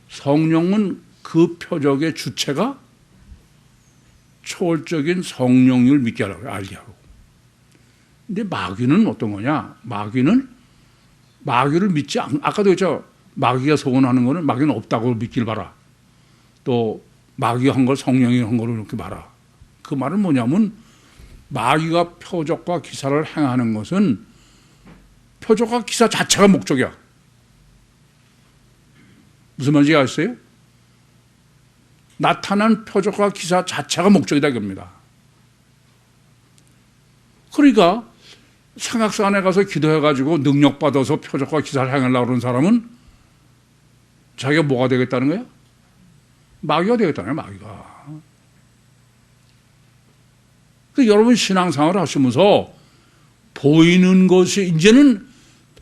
성령은 그 표적의 주체가 초월적인 성령을 믿게 하라고 알게 하고. 근데 마귀는 어떤 거냐? 마귀를 믿지 아까도 했죠. 마귀가 소원하는 거는 마귀는 없다고 믿길 바라. 또 마귀가 한 걸 성령이 한 거로 이렇게 봐라. 그 말은 뭐냐면 마귀가 표적과 기사를 행하는 것은 표적과 기사 자체가 목적이야. 무슨 말인지 아시겠어요? 나타난 표적과 기사 자체가 목적이다 이겁니다. 그러니까 성악산에 가서 기도해가지고 능력받아서 표적과 기사를 행하려고 그러는 사람은 자기가 뭐가 되겠다는 거야? 마귀가 되겠다는 거야, 마귀가. 여러분 신앙생활을 하시면서 보이는 것이 이제는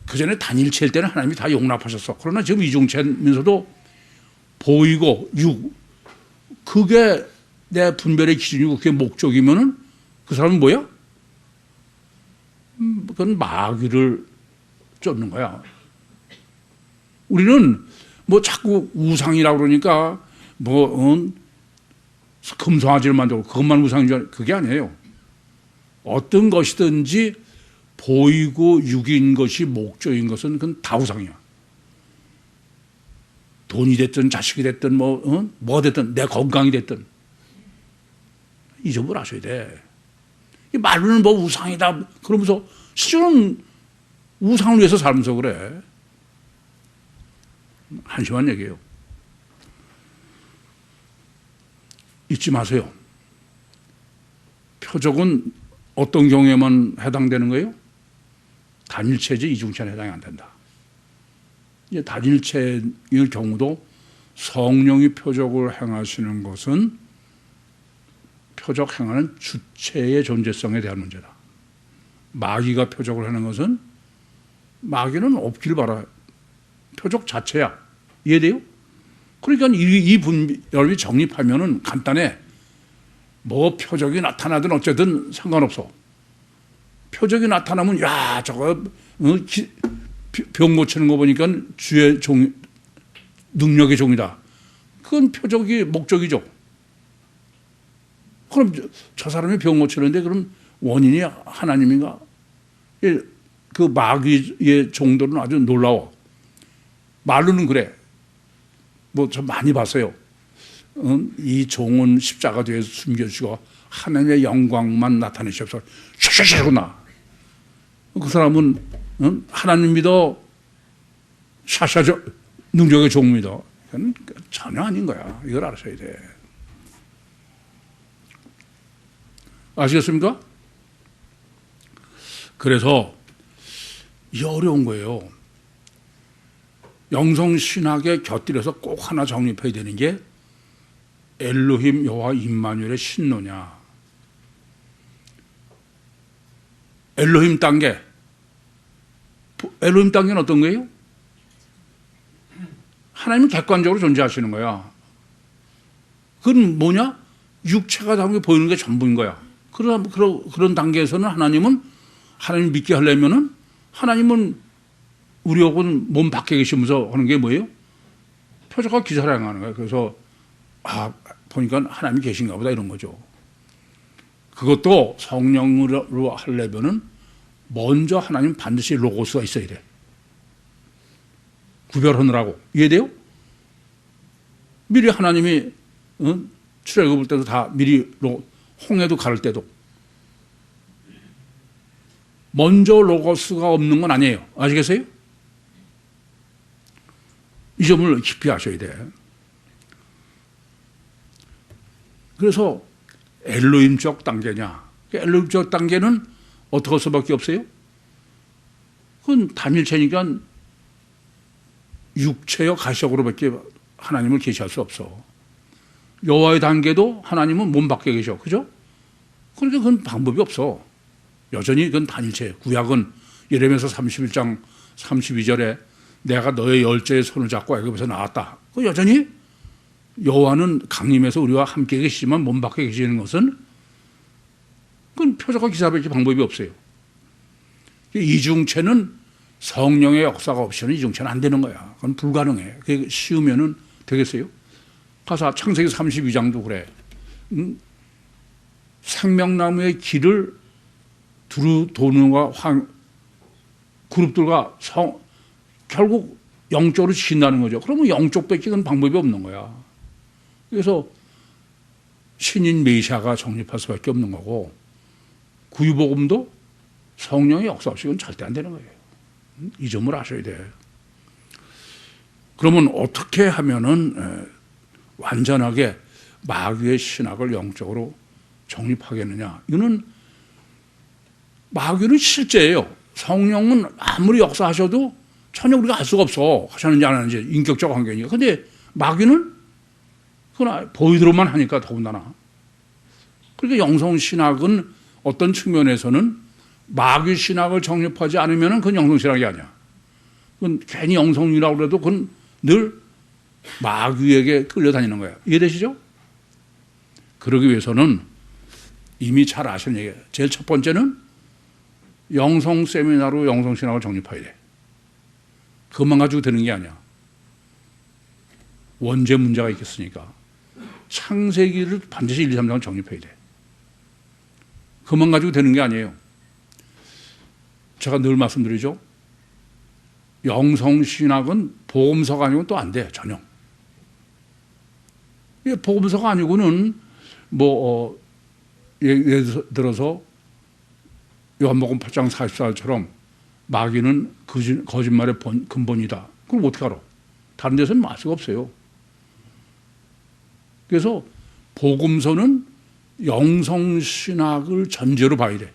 그전에 단일체일 때는 하나님이 다 용납하셨어. 그러나 지금 이중체면서도 보이고 그게 내 분별의 기준이고 그게 목적이면은 그 사람은 뭐야? 그건 마귀를 쫓는 거야. 우리는 뭐 자꾸 우상이라고 그러니까 금송아지를 만들고 그것만 우상인 줄 그게 아니에요. 어떤 것이든지 보이고 육인 것이 목적인 것은 그건 다 우상이야. 돈이 됐든 자식이 됐든 뭐가 됐든 내 건강이 됐든 이 점을 아셔야 돼. 말로는 뭐 우상이다 그러면서 실은 우상을 위해서 살면서 그래. 한심한 얘기예요. 잊지 마세요. 표적은 어떤 경우에만 해당되는 거예요? 단일체지 이중체는 해당이 안 된다. 이제 단일체일 경우도 성령이 표적을 행하시는 것은 표적 행하는 주체의 존재성에 대한 문제다. 마귀가 표적을 하는 것은 마귀는 없길 바라. 표적 자체야. 이해돼요? 그러니까 이 분별이 정립하면은 간단해. 뭐 표적이 나타나든 어쨌든 상관없어. 표적이 나타나면 야 저거 병 고치는 거 보니까 주의 종 능력의 종이다. 그건 표적이 목적이죠. 그럼 저 사람이 병 고치는데 그럼 원인이 하나님인가? 그 마귀의 정도는 아주 놀라워. 말로는 그래. 뭐 좀 많이 봤어요. 이 종은 십자가 뒤에 숨겨주시고 하나님의 영광만 나타내시옵소서. 샤샤샤 나. 그 사람은 하나님 믿어. 샤샤저 능력의 종 믿어. 그건 전혀 아닌 거야. 이걸 알아셔야 돼. 아시겠습니까? 그래서 이 어려운 거예요. 영성신학에 곁들여서 꼭 하나 정립해야 되는 게 엘로힘 여호와 임마누엘의 신노냐. 엘로힘 단계. 엘로힘 단계는 어떤 거예요? 하나님은 객관적으로 존재하시는 거야. 그건 뭐냐? 육체가 담겨 보이는 게 전부인 거야. 그런 단계에서는 하나님 믿게 하려면은 하나님은 우리하고는 몸 밖에 계시면서 하는 게 뭐예요? 표적과 기사를 행하는 거예요. 그래서 보니까 하나님이 계신가 보다 이런 거죠. 그것도 성령으로 하려면은 먼저 하나님 반드시 로고스가 있어야 돼. 구별하느라고. 이해돼요? 미리 하나님이 출애굽을 때도 다 미리 홍해도 가를 때도 먼저 로고스가 없는 건 아니에요. 아시겠어요? 이 점을 깊이 아셔야 돼. 그래서 엘로힘적 단계냐. 엘로힘적 단계는 어떻게 할 수밖에 없어요? 그건 단일체니까 육체여 가시적으로밖에 하나님을 계시할 수 없어. 여호와의 단계도 하나님은 몸 밖에 계셔. 그죠? 그러니까 그건 방법이 없어. 여전히 그건 단일체. 구약은 예레미야서 31장 32절에 내가 너의 열조의 손을 잡고 애굽에서 나왔다. 그 여전히 여호와는 강림해서 우리와 함께 계시지만 몸 밖에 계시는 것은 그건 표적과 기사밖에 방법이 없어요. 이중체는 성령의 역사가 없이는 이중체는 안 되는 거야. 그건 불가능해. 그게 쉬우면은 되겠어요? 가서 창세기 32장도 그래. 생명나무의 길을 두루 도는과 그룹들과 결국 영적으로 지킨다는 거죠. 그러면 영적 뺏기는 방법이 없는 거야. 그래서 신인 메시아가 정립할 수밖에 없는 거고 구유복음도 성령의 역사 없이 는 절대 안 되는 거예요. 이 점을 아셔야 돼. 그러면 어떻게 하면은 완전하게 마귀의 신학을 영적으로 정립하겠느냐. 이거는 마귀는 실제예요. 성령은 아무리 역사하셔도 전혀 우리가 알 수가 없어. 하셨는지 안 하는지 인격적 관계니까. 근데 마귀는 그건 보이드로만 하니까 더군다나. 그러니까 영성신학은 어떤 측면에서는 마귀 신학을 정립하지 않으면 그건 영성신학이 아니야. 그건 괜히 영성이라고 해도 그건 늘 마귀에게 끌려다니는 거야. 이해되시죠? 그러기 위해서는 이미 잘 아시는 얘기예요. 제일 첫 번째는 영성 세미나로 영성신학을 정립해야 돼. 그것만 가지고 되는 게 아니야. 원죄 문제가 있겠으니까. 창세기를 반드시 1, 2, 3장을 정립해야 돼. 그것만 가지고 되는 게 아니에요. 제가 늘 말씀드리죠. 영성신학은 복음서가 아니고는 또 안 돼. 전혀. 복음서가 아니고는 예를 들어서 요한복음 8장 44절처럼 마귀는 거짓말의 근본이다. 그럼 어떻게 알아? 다른 데서는 알 수가 없어요. 그래서 복음서는 영성신학을 전제로 봐야 돼.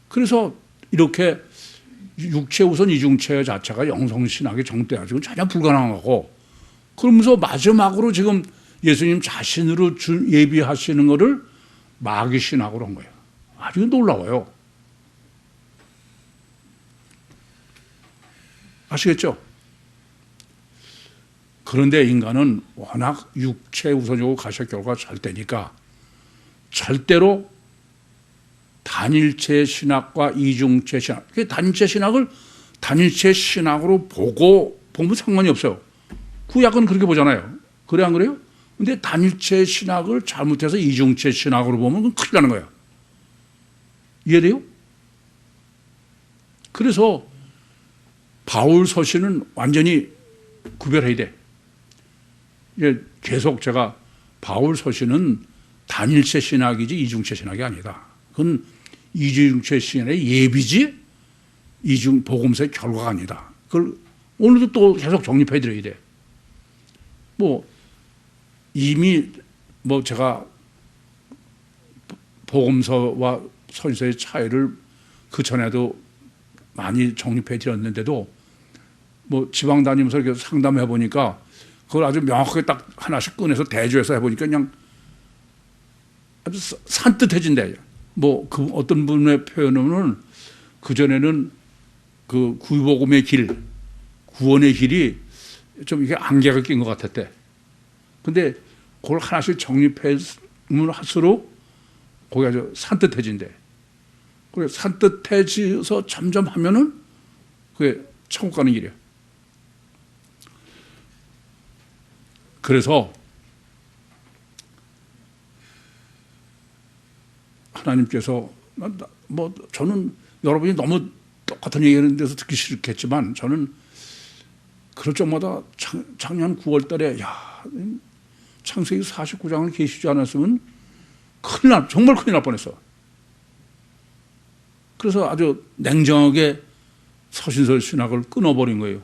그래서 이렇게 육체 우선 이중체 자체가 영성신학에 정립돼가지고 전혀 불가능하고 그러면서 마지막으로 지금 예수님 자신으로 예비하시는 것을 마귀신학으로 한 거예요. 아주 놀라워요. 아시겠죠? 그런데 인간은 워낙 육체 우선적으로 가셔 결과가 잘 되니까 절대로 단일체 신학과 이중체 신학, 단일체 신학을 단일체 신학으로 보면 상관이 없어요. 구약은 그렇게 보잖아요. 그래 안 그래요? 근데 단일체 신학을 잘못해서 이중체 신학으로 보면 그건 큰일 나는 거예요. 이해돼요? 그래서 바울 서신은 완전히 구별해야 돼. 계속 제가 바울 서신은 단일체 신학이지 이중체 신학이 아니다. 그건 이중체 신학의 예비지 복음서의 결과가 아니다. 그걸 오늘도 또 계속 정립해 드려야 돼. 이미 제가 복음서와 서신서의 차이를 그 전에도 많이 정립해 드렸는데도 지방 다니면서 이렇게 상담해 보니까 그걸 아주 명확하게 딱 하나씩 꺼내서 대조해서 해보니까 그냥 아주 산뜻해진대. 뭐 그 어떤 분의 표현은 그전에는 그 구복음의 길, 구원의 길이 좀 이게 안개가 낀 것 같았대. 근데 그걸 하나씩 정립하면 할수록 거기가 아주 산뜻해진대. 그래 산뜻해져서 점점 하면은 그게 천국 가는 길이야. 그래서 하나님께서 뭐 저는 여러분이 너무 똑같은 얘기하는 데서 듣기 싫겠지만 저는 그럴 적마다 작년 9월 달에 창세기 49장을 계시지 않았으면 정말 큰일 날 뻔했어. 그래서 아주 냉정하게 서신설 신학을 끊어버린 거예요.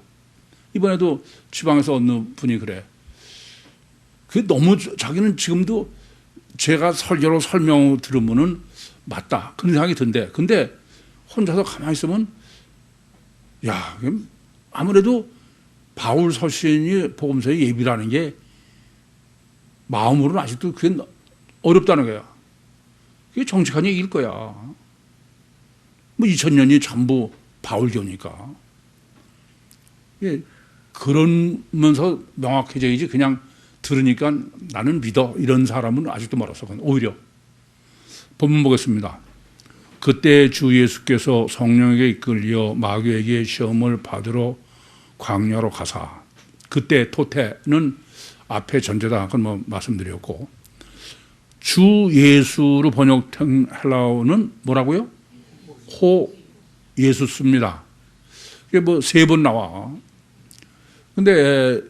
이번에도 지방에서 어느 분이 그래. 그게 너무 자기는 지금도 제가 설교로 설명 들으면은 맞다 그런 생각이 든대. 근데 혼자서 가만히 있으면 아무래도 바울 서신이 복음서의 예비라는 게 마음으로는 아직도 그게 어렵다는 거야. 그게 정직한 얘기일 거야. 뭐 2000년이 전부 바울교니까. 그러면서 명확해져야지 그냥 들으니까 나는 믿어 이런 사람은 아직도 멀었어. 오히려 본문 보겠습니다. 그때 주 예수께서 성령에게 이끌려 마귀에게 시험을 받으러 광야로 가사. 그때 토테는 앞에 전제다. 그건 뭐 말씀드렸고, 주 예수로 번역된 헬라어는 뭐라고요? 호 예수스입니다. 이게 뭐 3번 나와. 근데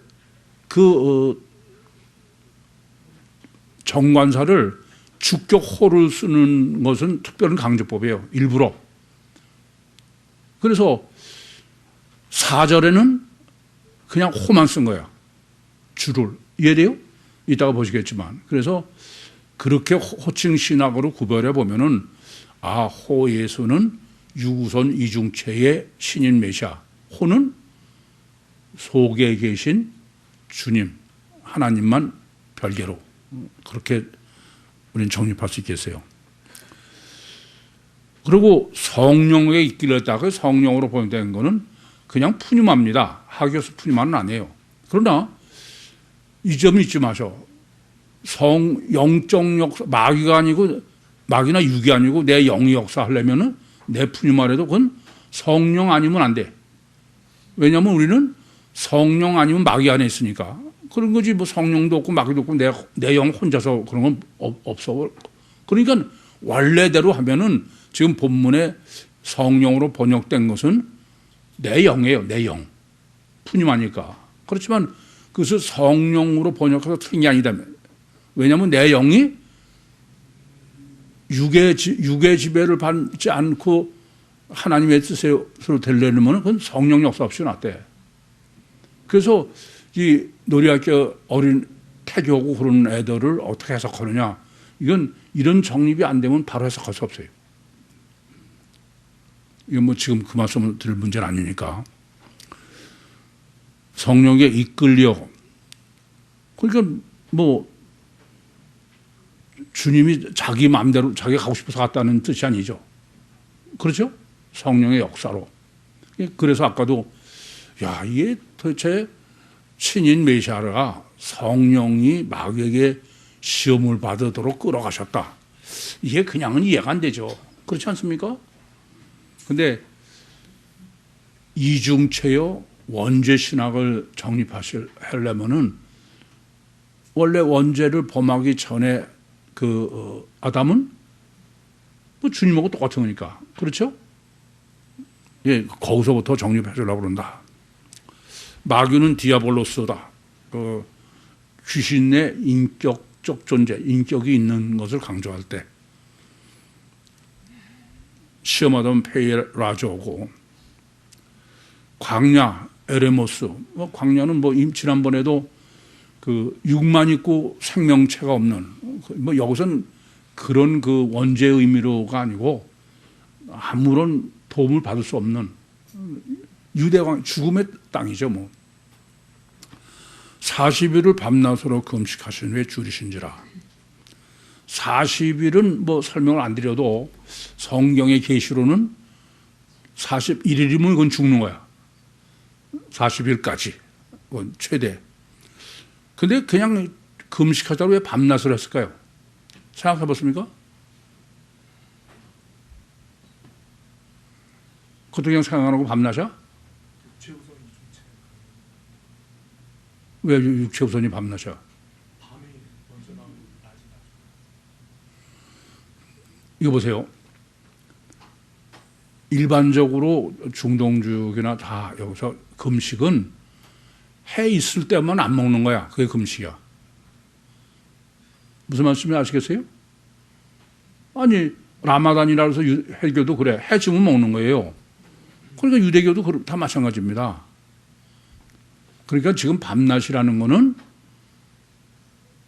정관사를 주격 호를 쓰는 것은 특별한 강조법이에요. 일부러. 그래서 4절에는 그냥 호만 쓴 거야. 주를. 이해돼요? 이따가 보시겠지만. 그래서 그렇게 호칭 신학으로 구별해 보면은 호 예수는 유구선 이중체의 신인 메시아. 호는 속에 계신 주님, 하나님만 별개로. 그렇게 우리는 정립할 수 있겠어요. 그리고 성령에 이끌렸다가 성령으로 번역된 거는 그냥 푸뉴마입니다. 하교스 푸뉴마는 아니에요. 그러나 이 점을 잊지 마셔. 영적 역사, 마귀가 아니고, 마귀나 육이 아니고 내 영이 역사하려면은 내 푸뉴마라도 그건 성령 아니면 안 돼. 왜냐하면 우리는 성령 아니면 마귀 안에 있으니까. 그런 거지. 뭐 성령도 없고 마귀도 없고 내 영 혼자서 그런 건 없어. 그러니까 원래대로 하면은 지금 본문에 성령으로 번역된 것은 내 영이에요. 내 영. 푸님하니까. 그렇지만 그것을 성령으로 번역해서 틀린 게 아니다면. 왜냐하면 내 영이 육의 지배를 받지 않고 하나님의 뜻으로 되려면 그건 성령 역사 없이 낫대. 그래서 이 놀이학교 어린 태교하고 그런 애들을 어떻게 해석하느냐. 이건 이런 정립이 안 되면 바로 해석할 수 없어요. 이건 뭐 지금 그 말씀을 드릴 문제는 아니니까. 성령에 이끌려. 그러니까 뭐 주님이 자기 마음대로 자기가 가고 싶어서 갔다는 뜻이 아니죠. 그렇죠? 성령의 역사로. 그래서 아까도 이게 도대체 신인 메시아가 성령이 마귀에게 시험을 받으도록 끌어가셨다. 이게 그냥은 이해가 안 되죠. 그렇지 않습니까? 근데 이중체요 원죄 신학을 정립하려면은 원래 원죄를 범하기 전에 아담은 뭐 주님하고 똑같은 거니까. 그렇죠? 거기서부터 정립해 주려고 그런다. 마귀는 디아볼로스다. 귀신의 인격적 존재, 인격이 있는 것을 강조할 때 시험하던 페이라조고 광야, 에레모스. 광야는 지난번에도 육만 있고 생명체가 없는 여기서는 그런 원죄의 의미로가 아니고 아무런 도움을 받을 수 없는 유대왕 죽음의 땅이죠. 40일을 밤낮으로 금식하신 후에 줄이신지라. 40일은 뭐 설명을 안 드려도 성경의 계시로는 41일이면 그건 죽는 거야. 40일까지. 그건 최대. 근데 그냥 금식하자고 왜 밤낮을 했을까요? 생각해 봤습니까? 그것도 그냥 생각 안 하고 밤낮이야? 왜 육체 우선이 밤낮이야? 이거 보세요. 일반적으로 중동주교나 다 여기서 금식은 해 있을 때만 안 먹는 거야. 그게 금식이야. 무슨 말씀인지 아시겠어요? 아니 라마단이라 해서 헬교도 그래. 해 지면 먹는 거예요. 그러니까 유대교도 다 마찬가지입니다. 그러니까 지금 밤낮이라는 거는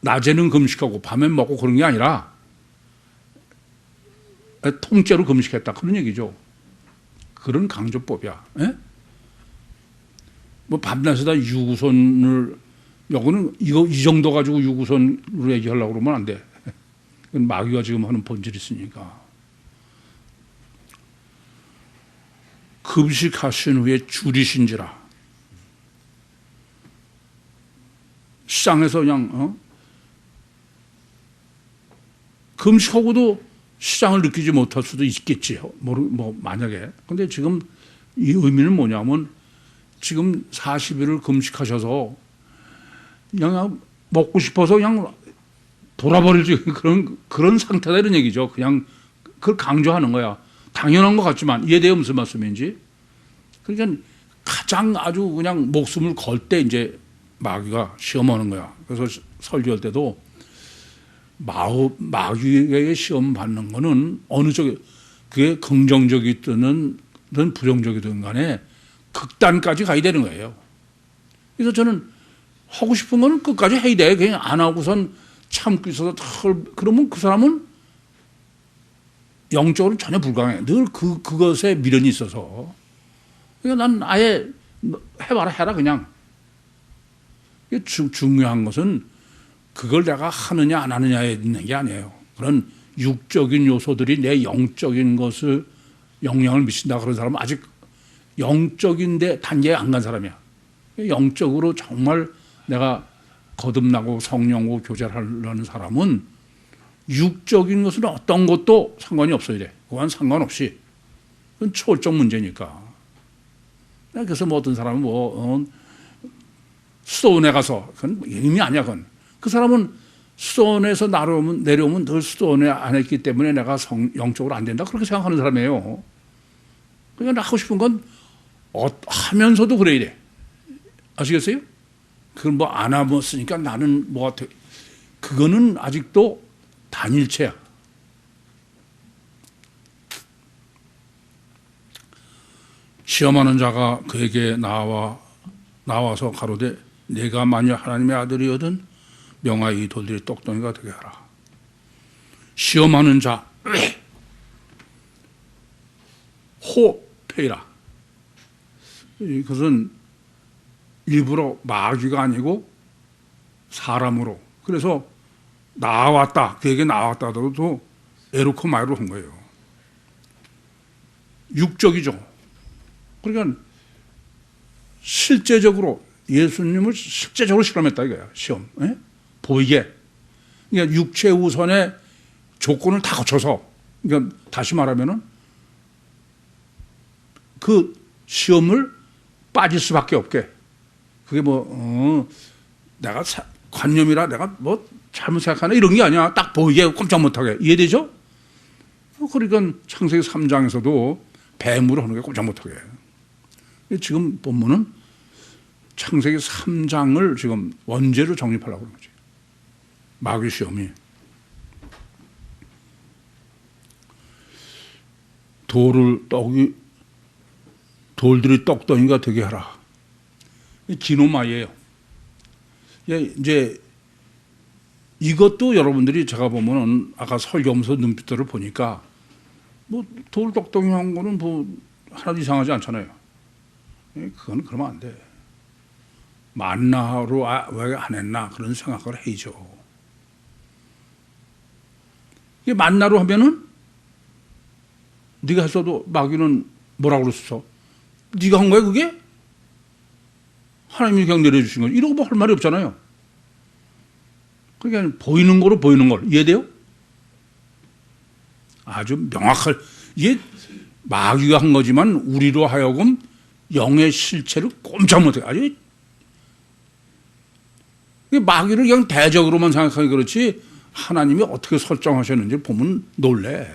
낮에는 금식하고 밤엔 먹고 그런 게 아니라 통째로 금식했다 그런 얘기죠. 그런 강조법이야. 에? 뭐 밤낮에다 유구선을 요거는 이거 이 정도 가지고 유구선으로 얘기하려고 그러면 안 돼. 그건 마귀가 지금 하는 본질이 있으니까. 금식하신 후에 줄이신지라. 시장에서 그냥 금식하고도 시장을 느끼지 못할 수도 있겠지. 뭐 만약에. 근데 지금 이 의미는 뭐냐면 지금 40일을 금식하셔서 그냥 먹고 싶어서 그냥 돌아버릴 그런 상태다 이런 얘기죠. 그냥 그걸 강조하는 거야. 당연한 것 같지만 이해돼요 무슨 말씀인지. 그러니까 가장 아주 그냥 목숨을 걸 때 이제 마귀가 시험하는 거야. 그래서 설교할 때도 마귀에게 시험 받는 거는 어느 쪽에 그게 긍정적이든 부정적이든 간에 극단까지 가야 되는 거예요. 그래서 저는 하고 싶은 거는 끝까지 해야 돼. 그냥 안 하고선 참고 있어서 그러면 그 사람은 영적으로 전혀 불강해. 늘 그것에 미련이 있어서. 그러니까 난 아예 해라 그냥. 중요한 것은 그걸 내가 하느냐 안 하느냐에 있는 게 아니에요. 그런 육적인 요소들이 내 영적인 것을 영향을 미친다 그런 사람은 아직 영적인데 단계에 안 간 사람이야. 영적으로 정말 내가 거듭나고 성령과 교제를 하려는 사람은 육적인 것은 어떤 것도 상관이 없어야 돼. 그건 상관없이. 그건 초월적 문제니까. 그래서 뭐 어떤 사람은 수도원에 가서 그건 의미 아니야. 그건. 그 사람은 수도원에서 내려오면 늘 수도원에 안 했기 때문에 내가 영적으로 안 된다. 그렇게 생각하는 사람이에요. 그러니까 하고 싶은 건 하면서도 그래야 돼. 아시겠어요? 그걸 뭐 안 하았으니까 나는 그거는 아직도 단일체야. 시험하는 자가 그에게 나와서 가로되 내가 만일 하나님의 아들이거든 명하여 이 돌들이 떡덩이가 되게 하라. 시험하는 자 호페이라. 이것은 일부러 마귀가 아니고 사람으로. 그래서 나왔다. 그에게 나왔다 하더라도 에로코 마이로 한 거예요. 육적이죠. 그러니까 실제적으로 예수님을 실제적으로 실험했다 이거야. 시험. 에? 보이게. 그러니까 육체 우선의 조건을 다 거쳐서, 그러니까 다시 말하면은 그 시험을 빠질 수밖에 없게. 그게 내가 관념이라 내가 잘못 생각하나 이런 게 아니야. 딱 보이게 꼼짝 못하게. 이해되죠? 그러니까 창세기 3장에서도 뱀으로 하는 게 꼼짝 못하게. 지금 본문은 창세기 3장을 지금 원죄로 정립하려고 그러는 거지. 마귀 시험이. 돌들이 떡덩이가 되게 하라. 기노마이에요. 이제 이것도 여러분들이 제가 보면은 아까 설교하면서 눈빛들을 보니까 돌 떡덩이 한 거는 하나도 이상하지 않잖아요. 그건 그러면 안 돼. 만나로 왜 안 했나 그런 생각을 해야죠. 이게 만나로 하면은 네가 했어도 마귀는 뭐라고 그랬어? 네가 한 거야 그게? 하나님이 그냥 내려주신 거지. 이러고 뭐 할 말이 없잖아요. 그러니까 보이는 거로 보이는 걸. 이해돼요? 아주 명확할. 이게 마귀가 한 거지만 우리로 하여금 영의 실체를 꼼짝 못해요. 아주 마귀를 그냥 대적으로만 생각하기 그렇지 하나님이 어떻게 설정하셨는지 보면 놀래.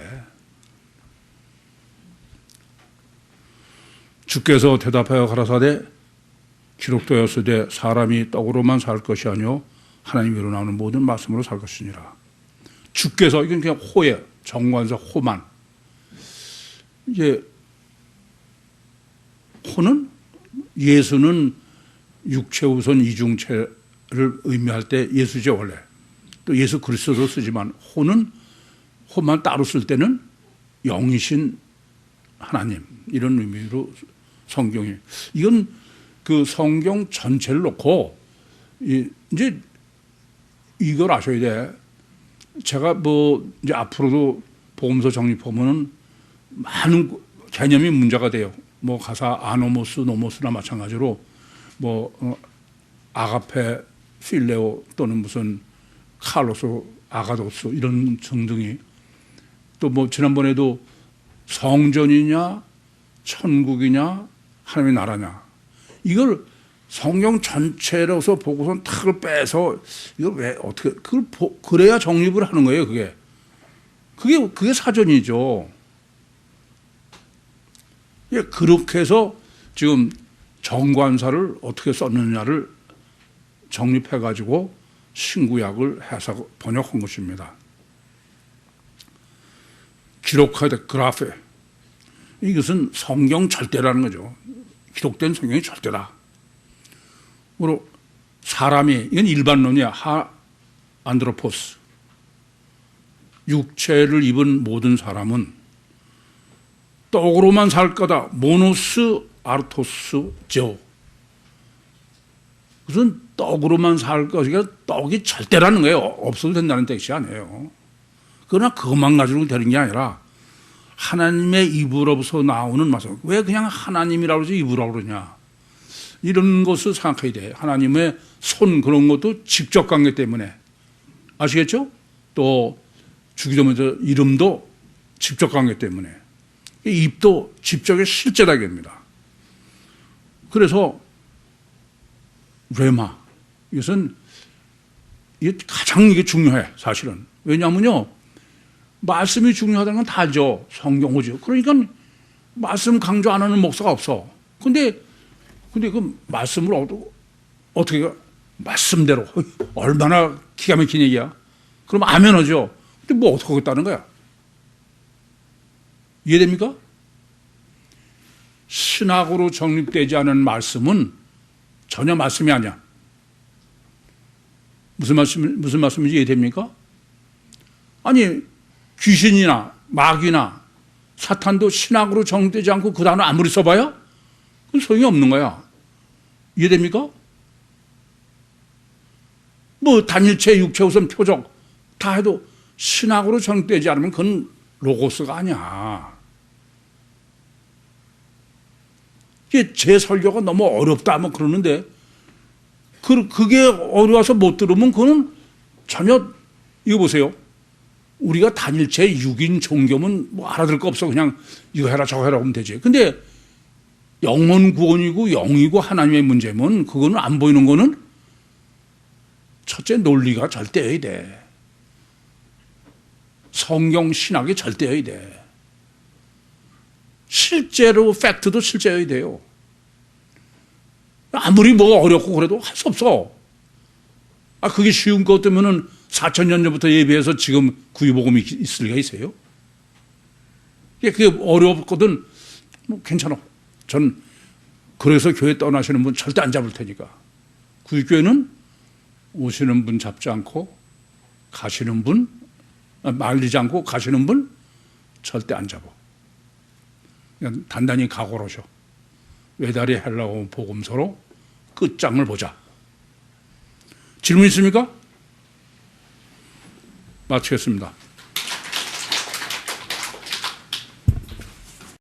주께서 대답하여 가라사대 기록되었으되 사람이 떡으로만 살 것이 아니요 하나님으로 나오는 모든 말씀으로 살 것이니라. 주께서 이건 그냥 호예요. 정관사 호만. 이제 호는 예수는 육체 우선 이중체를 의미할 때 예수죠 원래. 또 예수 그리스도도 쓰지만 호만 따로 쓸 때는 영이신 하나님 이런 의미로 성경이 이건 그 성경 전체를 놓고 이제 이걸 아셔야 돼. 제가 뭐 이제 앞으로도 복음서 정립하면은 많은 개념이 문제가 돼요. 뭐 가사 아노모스, 노모스나 마찬가지로 뭐 아가페, 필레오 또는 무슨 칼로스, 아가도스 이런 등등이 또 뭐 지난번에도 성전이냐 천국이냐 하나님의 나라냐 이걸 성경 전체로서 보고선 탁을 빼서 이걸 왜 어떻게 그걸 그래야 정립을 하는 거예요. 그게 사전이죠. 예, 그렇게 해서 지금 정관사를 어떻게 썼느냐를 정립해 가지고 신구약을 해서 번역한 것입니다. 기록하되 그라페 이것은 성경 절대라는 거죠. 기록된 성경이 절대다. 그리고 사람이 이건 일반론이야. 안드로포스 육체를 입은 모든 사람은 떡으로만 살 거다. 모노스 아르토스 죠. 그것은 떡으로만 살 것이니까 떡이 절대라는 거예요. 없어도 된다는 뜻이 아니에요. 그러나 그것만 가지고 되는 게 아니라 하나님의 입으로부터 나오는 말씀. 왜 그냥 하나님이라고 그러지 입으라고 그러냐. 이런 것을 생각해야 돼. 하나님의 손 그런 것도 직접 관계 때문에. 아시겠죠? 또 주기도문에서 이름도 직접 관계 때문에. 입도 직접의 실제라기입니다. 그래서 레마 이것은 가장 이게 중요해 사실은. 왜냐하면요 말씀이 중요하다는 건 다 알죠. 성경 오죠. 그러니까 말씀 강조 안 하는 목사가 없어. 근데 그 말씀을 어떻게 말씀대로 얼마나 기가 막힌 얘기야. 그럼 아멘 하죠. 근데 뭐 어떻게 하겠다는 거야. 이해됩니까? 신학으로 정립되지 않은 말씀은 전혀 말씀이 아니야. 무슨 말씀인지 이해됩니까? 아니 귀신이나 마귀나 사탄도 신학으로 정립되지 않고 그 단어 아무리 써봐야 그건 소용이 없는 거야. 이해됩니까? 뭐 단일체, 육체, 우선, 표적 다 해도 신학으로 정립되지 않으면 그건 로고스가 아니야. 이게 제 설교가 너무 어렵다 뭐 그러는데 그게 어려워서 못 들으면 그거는 전혀 이거 보세요. 우리가 단일체 6인 종교면 뭐 알아들 거 없어. 그냥 이거 해라 저거 해라 하면 되지. 근데 영혼 구원이고 영이고 하나님의 문제면 그거는 안 보이는 거는 첫째 논리가 절대여야 돼. 성경 신학이 절대여야 돼. 실제로 팩트도 실제여야 돼요. 아무리 뭐가 어렵고 그래도 할 수 없어. 그게 쉬운 것 때문에 4,000년 전부터 예비해서 지금 구유복음이 있을 리가 있어요? 그게 어렵거든. 뭐 괜찮아. 전 그래서 교회 떠나시는 분 절대 안 잡을 테니까. 구유교회는 오시는 분 잡지 않고 가시는 분 말리지 않고 가시는 분 절대 안 잡아. 그냥 단단히 각오를 하셔. 외다리 헬라어 복음서로 끝장을 보자. 질문 있습니까? 마치겠습니다.